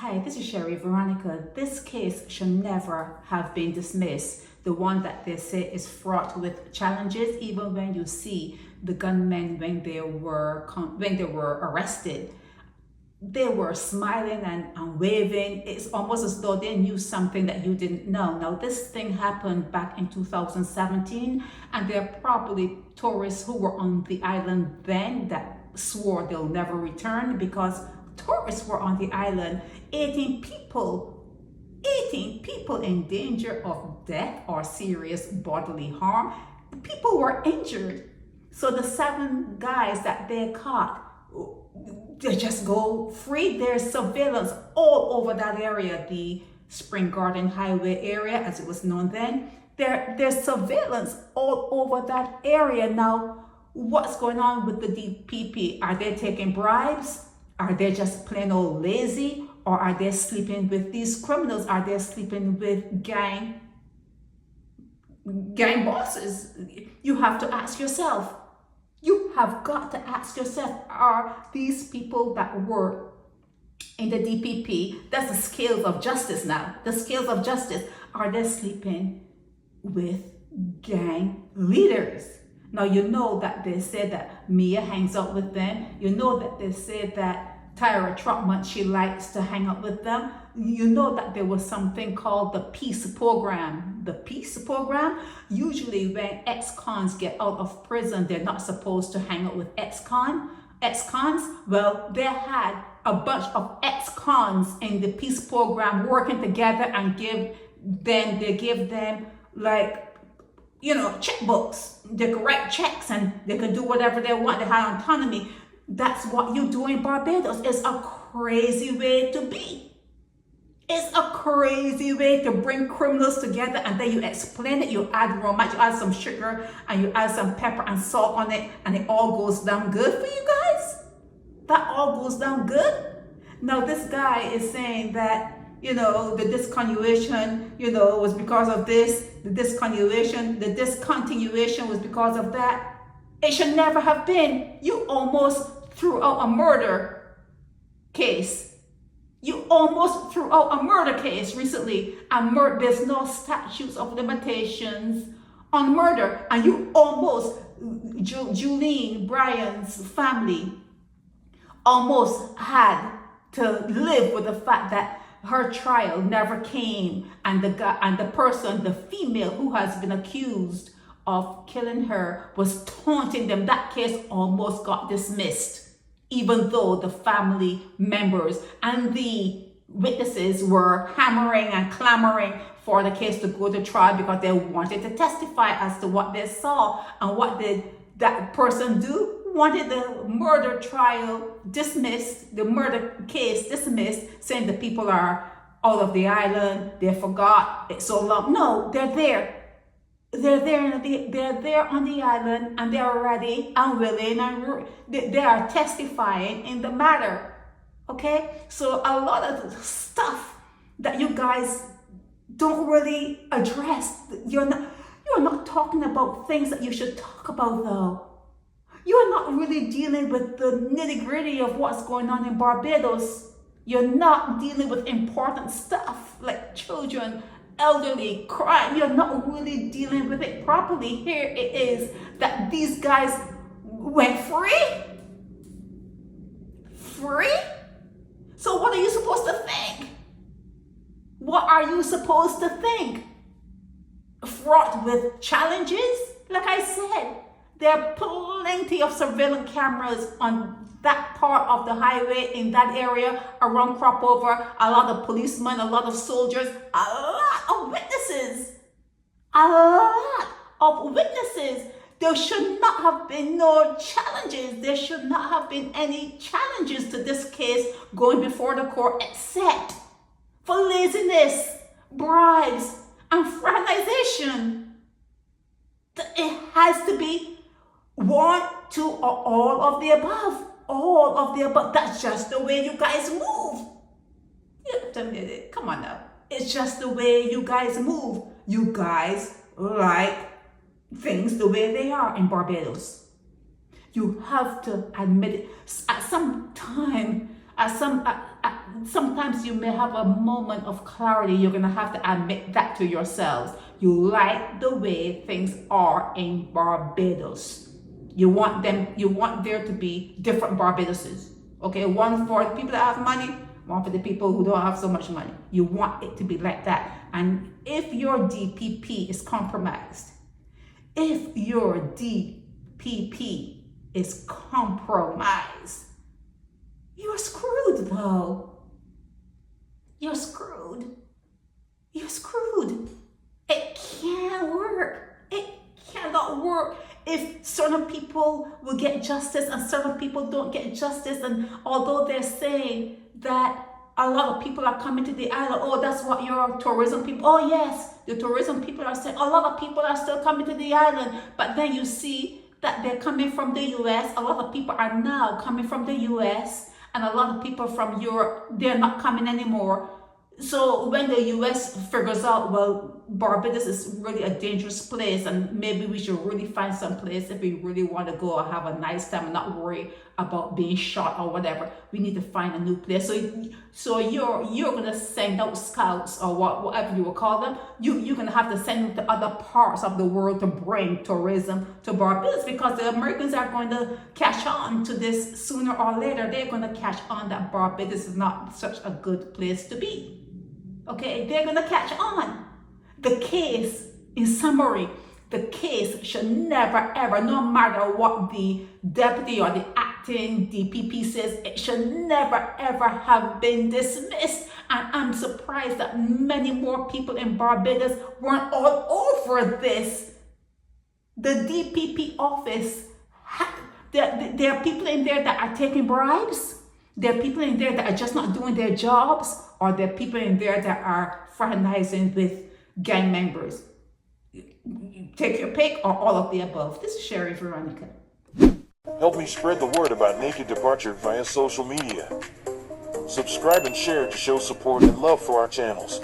Hi, this is Sherry Veronica. This case should never have been dismissed. The one that they say is fraught with challenges, even when you see the gunmen when they were arrested. They were smiling and waving. It's almost as though they knew something that you didn't know. Now, this thing happened back in 2017, and there are probably tourists who were on the island then that swore they'll never return because tourists were on the island. 18 people in danger of death or serious bodily harm. People were injured. So the 7 guys that they caught, they just go free. There's surveillance all over that area, the Spring Garden Highway area, as it was known then. There's surveillance all over that area. Now, what's going on with the DPP? Are they taking bribes? Are they just plain old lazy? Or are they sleeping with these criminals? Are they sleeping with gang bosses? You have to ask yourself. You have got to ask yourself, are these people that were in the DPP, that's the scales of justice now, the scales of justice, are they sleeping with gang leaders? Now, you know that they say that Mia hangs out with them. You know that they say that Tyra Trotman, she likes to hang out with them. You know that there was something called the peace program. The peace program, usually when ex-cons get out of prison, they're not supposed to hang out with ex-cons. Well, they had a bunch of ex-cons in the peace program working together and they give them like, checkbooks. They could write checks and they could do whatever they want. They had autonomy. That's what you do in Barbados. It's a crazy way to be. It's a crazy way to bring criminals together, and then you explain it. You add romance, you add some sugar, and you add some pepper and salt on it, and it all goes down good for you guys. That all goes down good. Now, this guy is saying that, the discontinuation, was because of this. The discontinuation was because of that. It should never have been. You almost threw out a murder case. You almost threw out a murder case recently. And there's no statutes of limitations on murder. And you almost, Julene Bryan's family almost had to live with the fact that her trial never came, and the female who has been accused of killing her was taunting them. That case almost got dismissed, even though the family members and the witnesses were hammering and clamoring for the case to go to trial because they wanted to testify as to what they saw. And what did that person do? Wanted the murder trial dismissed, the murder case dismissed, saying the people are out of the island, they forgot it so long. No, they're there. They're there on the island, and they're ready and willing, and they are testifying in the matter. Okay, so a lot of stuff that you guys don't really address. You're not talking about things that you should talk about, though. You're not really dealing with the nitty-gritty of what's going on in Barbados. You're not dealing with important stuff like children, elderly, crime. You're not really dealing with it properly. Here it is that these guys went free. So what are you supposed to think? What are you supposed to think? Fraught with challenges? Like I said, there are plenty of surveillance cameras on that part of the highway in that area around Cropover. A lot of policemen, a lot of soldiers, a lot of witnesses. There should not have been no challenges. There should not have been any challenges to this case going before the court except for laziness, bribes, and fraternization. It has to be 1, 2, or all of the above. All of the above. That's just the way you guys move. Come on now. It's just the way you guys move. You guys like things the way they are in Barbados. You have to admit it. At some time, sometimes you may have a moment of clarity. You're going to have to admit that to yourselves. You like the way things are in Barbados. You want there to be different Barbadoses. Okay, one for the people that have money, one for the people who don't have so much money. You want it to be like that. And if your DPP is compromised, if your DPP is compromised, you're screwed though. You're screwed. You're screwed. It can't work. It cannot work. If certain people will get justice and certain people don't get justice, and although they're saying that a lot of people are coming to the island, oh, that's what your tourism people, oh yes, the tourism people are saying, a lot of people are still coming to the island, but then you see that they're coming from the US, a lot of people are now coming from the US, and a lot of people from Europe, they're not coming anymore. So when the US figures out, well, Barbados is really a dangerous place and maybe we should really find some place if we really want to go and have a nice time and not worry about being shot or whatever, we need to find a new place. So you're going to send out scouts or whatever you will call them. You're going to have to send them to other parts of the world to bring tourism to Barbados, because the Americans are going to catch on to this sooner or later. They're going to catch on that Barbados is not such a good place to be. Okay, they're going to catch on. The case, in summary, the case should never ever, no matter what the deputy or the acting DPP says, it should never ever have been dismissed. And I'm surprised that many more people in Barbados weren't all over this. The DPP office, there are people in there that are taking bribes. There are people in there that are just not doing their jobs, or there are people in there that are fraternizing with gang members. Take your pick, or all of the above. This is Sherry Veronica. Help me spread the word about Naked Departure via social media. Subscribe and share to show support and love for our channels.